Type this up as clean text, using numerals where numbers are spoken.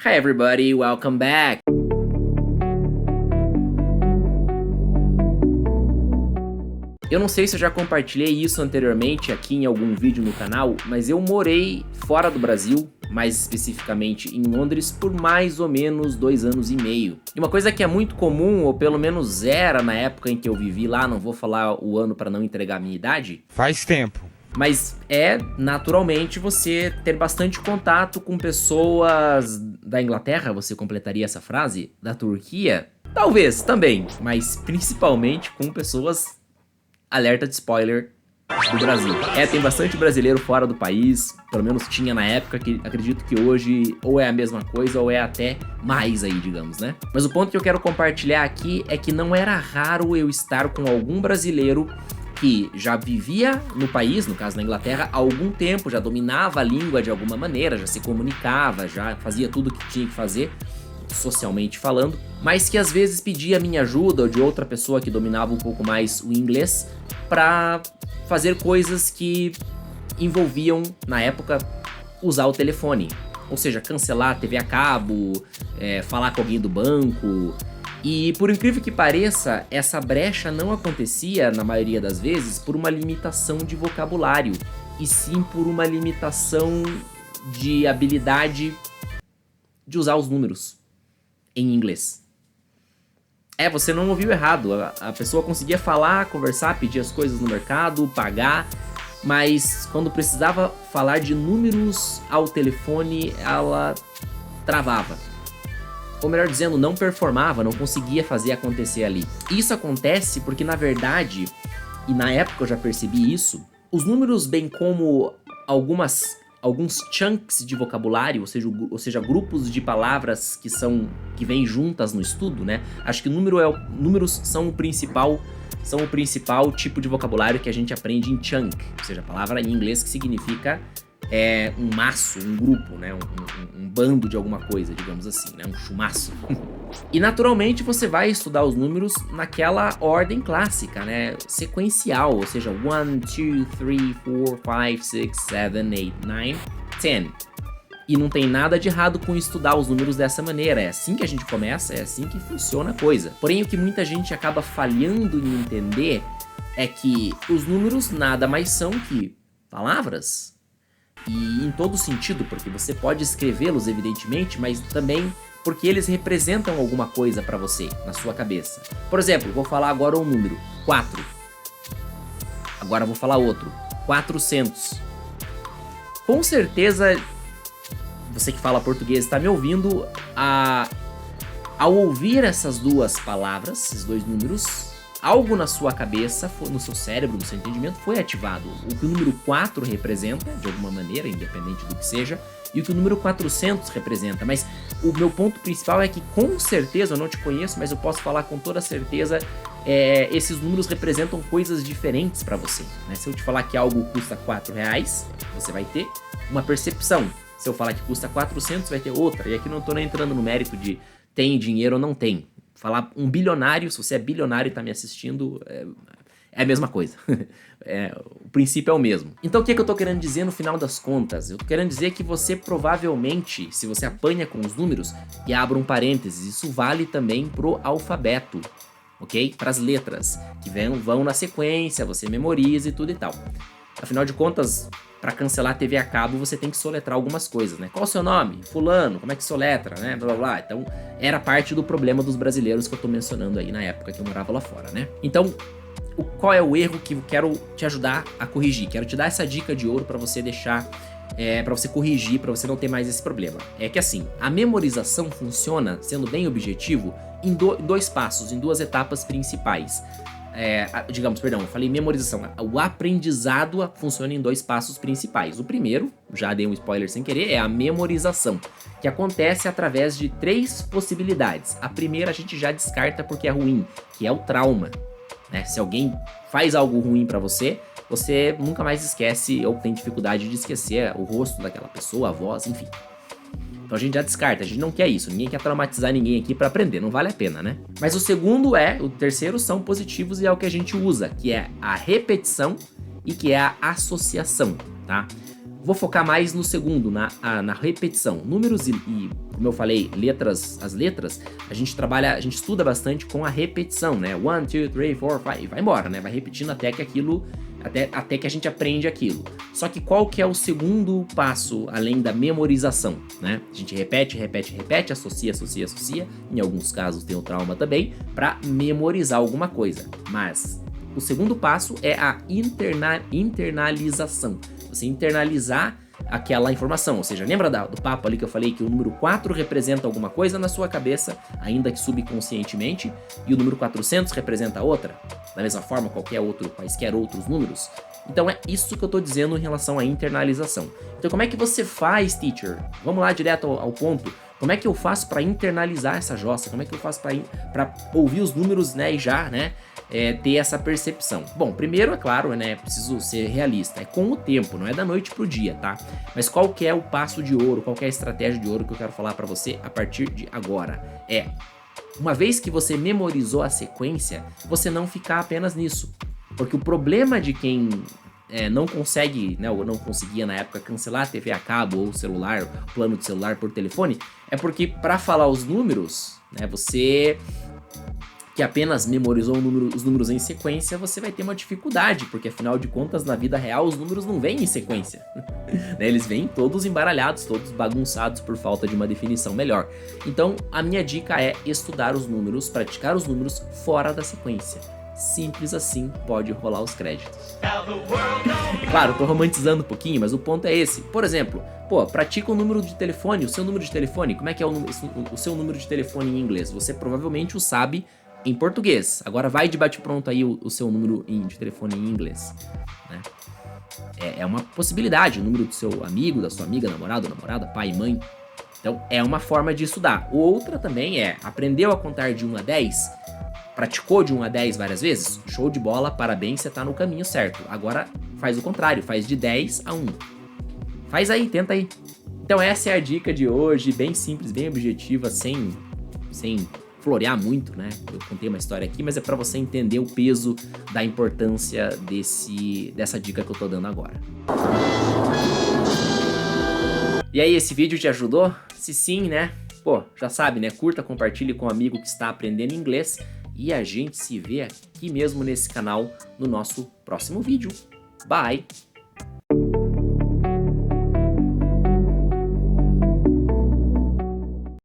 Hi everybody, welcome back! Eu não sei se eu já compartilhei isso anteriormente aqui em algum vídeo no canal, mas eu morei fora do Brasil, mais especificamente em Londres, por mais ou menos 2 anos e meio. E uma coisa que é muito comum, ou pelo menos era na época em que eu vivi lá, não vou falar o ano para não entregar a minha idade. Faz tempo. Mas é, naturalmente, você ter bastante contato com pessoas da Inglaterra, você completaria essa frase? Da Turquia? Talvez, também, mas principalmente com pessoas, alerta de spoiler, do Brasil. Tem bastante brasileiro fora do país, pelo menos tinha na época, que acredito que hoje ou é a mesma coisa ou é até mais aí, digamos, né? Mas o ponto que eu quero compartilhar aqui é que não era raro eu estar com algum brasileiro que já vivia no país, no caso na Inglaterra, há algum tempo, já dominava a língua de alguma maneira, já se comunicava, já fazia tudo o que tinha que fazer, socialmente falando, mas que às vezes pedia a minha ajuda ou de outra pessoa que dominava um pouco mais o inglês para fazer coisas que envolviam, na época, usar o telefone. Ou seja, cancelar a TV a cabo, falar com alguém do banco. E por incrível que pareça, essa brecha não acontecia, na maioria das vezes, por uma limitação de vocabulário, e sim por uma limitação de habilidade de usar os números em inglês. Você não ouviu errado, a pessoa conseguia falar, conversar, pedir as coisas no mercado, pagar, mas quando precisava falar de números ao telefone, ela travava. Ou melhor dizendo, não performava, não conseguia fazer acontecer ali. Isso acontece porque, na verdade, e na época eu já percebi isso, os números, bem como alguns chunks de vocabulário, ou seja, grupos de palavras que vêm juntas no estudo, né? Acho que números são o principal tipo de vocabulário que a gente aprende em chunk, ou seja, a palavra em inglês que significa um maço, um grupo, né? Um bando de alguma coisa, digamos assim, né? Um chumaço. E naturalmente você vai estudar os números naquela ordem clássica, né? Sequencial, ou seja, 1, 2, 3, 4, 5, 6, 7, 8, 9, 10. E não tem nada de errado com estudar os números dessa maneira, é assim que a gente começa, é assim que funciona a coisa. Porém, o que muita gente acaba falhando em entender é que os números nada mais são que palavras. E em todo sentido, porque você pode escrevê-los, evidentemente, mas também porque eles representam alguma coisa para você, na sua cabeça. Por exemplo, vou falar agora um número, 4. Agora vou falar outro, 400. Com certeza, você que fala português está me ouvindo, ao ouvir essas duas palavras, esses dois números, algo na sua cabeça, no seu cérebro, no seu entendimento, foi ativado. O que o número 4 representa, de alguma maneira, independente do que seja, e o que o número 400 representa. Mas o meu ponto principal é que, com certeza, eu não te conheço, mas eu posso falar com toda certeza, esses números representam coisas diferentes para você, né? Se eu te falar que algo custa R$4, você vai ter uma percepção. Se eu falar que custa 400, vai ter outra. E aqui não tô nem entrando no mérito de tem dinheiro ou não tem. Falar um bilionário, se você é bilionário e tá me assistindo, é a mesma coisa. O princípio é o mesmo. Então o que eu tô querendo dizer no final das contas? Eu tô querendo dizer que você provavelmente, se você apanha com os números, e abra um parênteses, isso vale também pro alfabeto, ok? Para as letras, que vão na sequência, você memoriza e tudo e tal. Afinal de contas, para cancelar a TV a cabo, você tem que soletrar algumas coisas, né? Qual o seu nome? Fulano, como é que soletra, né? Blá, blá, blá. Então, era parte do problema dos brasileiros que eu tô mencionando aí na época que eu morava lá fora, né? Então, qual é o erro que eu quero te ajudar a corrigir? Quero te dar essa dica de ouro para você deixar, para você corrigir, para você não ter mais esse problema. É que assim, a memorização funciona, sendo bem objetivo, em dois passos, em duas etapas principais. Eu falei memorização. O aprendizado funciona em dois passos principais. O primeiro, já dei um spoiler sem querer, é a memorização, que acontece através de 3 possibilidades. A primeira a gente já descarta porque é ruim, que é o trauma, né? Se alguém faz algo ruim pra você, você nunca mais esquece ou tem dificuldade de esquecer o rosto daquela pessoa, a voz, enfim. Então a gente já descarta, a gente não quer isso, ninguém quer traumatizar ninguém aqui pra aprender, não vale a pena, né? Mas o terceiro são positivos e é o que a gente usa, que é a repetição e que é a associação, tá? Vou focar mais no segundo, na repetição. Números e, como eu falei, as letras, a gente estuda bastante com a repetição, né? 1, 2, 3, 4, 5, e vai embora, né? Vai repetindo até que aquilo, até que a gente aprende aquilo. Só que qual que é o segundo passo, além da memorização, né? A gente repete, associa. Em alguns casos tem o trauma também, para memorizar alguma coisa. Mas o segundo passo é a internalização. Você internalizar aquela informação, ou seja, lembra do papo ali que eu falei que o número 4 representa alguma coisa na sua cabeça, ainda que subconscientemente, e o número 400 representa outra? Da mesma forma, quaisquer outros números? Então é isso que eu tô dizendo em relação à internalização. Então como é que você faz, teacher? Vamos lá direto ao ponto. Como é que eu faço para internalizar essa jossa? Como é que eu faço para ouvir os números, né, e já, né, ter essa percepção? Bom, primeiro, é claro, né, preciso ser realista. É com o tempo, não é da noite pro dia, tá? Mas qual que é o passo de ouro? Qual que é a estratégia de ouro que eu quero falar para você a partir de agora? Uma vez que você memorizou a sequência, você não ficar apenas nisso. Porque o problema de quem não consegue, né, ou não conseguia na época cancelar a TV a cabo ou celular, plano de celular por telefone, é porque para falar os números, né, você que apenas memorizou os números em sequência, você vai ter uma dificuldade, porque afinal de contas, na vida real, os números não vêm em sequência. Né, eles vêm todos embaralhados, todos bagunçados por falta de uma definição melhor. Então, a minha dica é estudar os números, praticar os números fora da sequência. Simples assim, pode rolar os créditos. Claro, tô romantizando um pouquinho, mas o ponto é esse. Por exemplo, pratica o número de telefone, o seu número de telefone. Como é que é o seu número de telefone em inglês? Você provavelmente o sabe em português. Agora vai de bate-pronto aí o seu número de telefone em inglês, né? É uma possibilidade, o número do seu amigo, da sua amiga, namorado, namorada, pai, mãe. Então é uma forma de estudar. Outra também aprendeu a contar de 1 a 10? Praticou de 1 a 10 várias vezes? Show de bola, parabéns, você tá no caminho certo. Agora faz o contrário, faz de 10 a 1. Faz aí, tenta aí. Então essa é a dica de hoje, bem simples, bem objetiva, sem florear muito, né? Eu contei uma história aqui, mas é pra você entender o peso da importância dessa dica que eu tô dando agora. E aí, esse vídeo te ajudou? Se sim, né? Já sabe, né? Curta, compartilhe com um amigo que está aprendendo inglês. E a gente se vê aqui mesmo nesse canal no nosso próximo vídeo. Bye!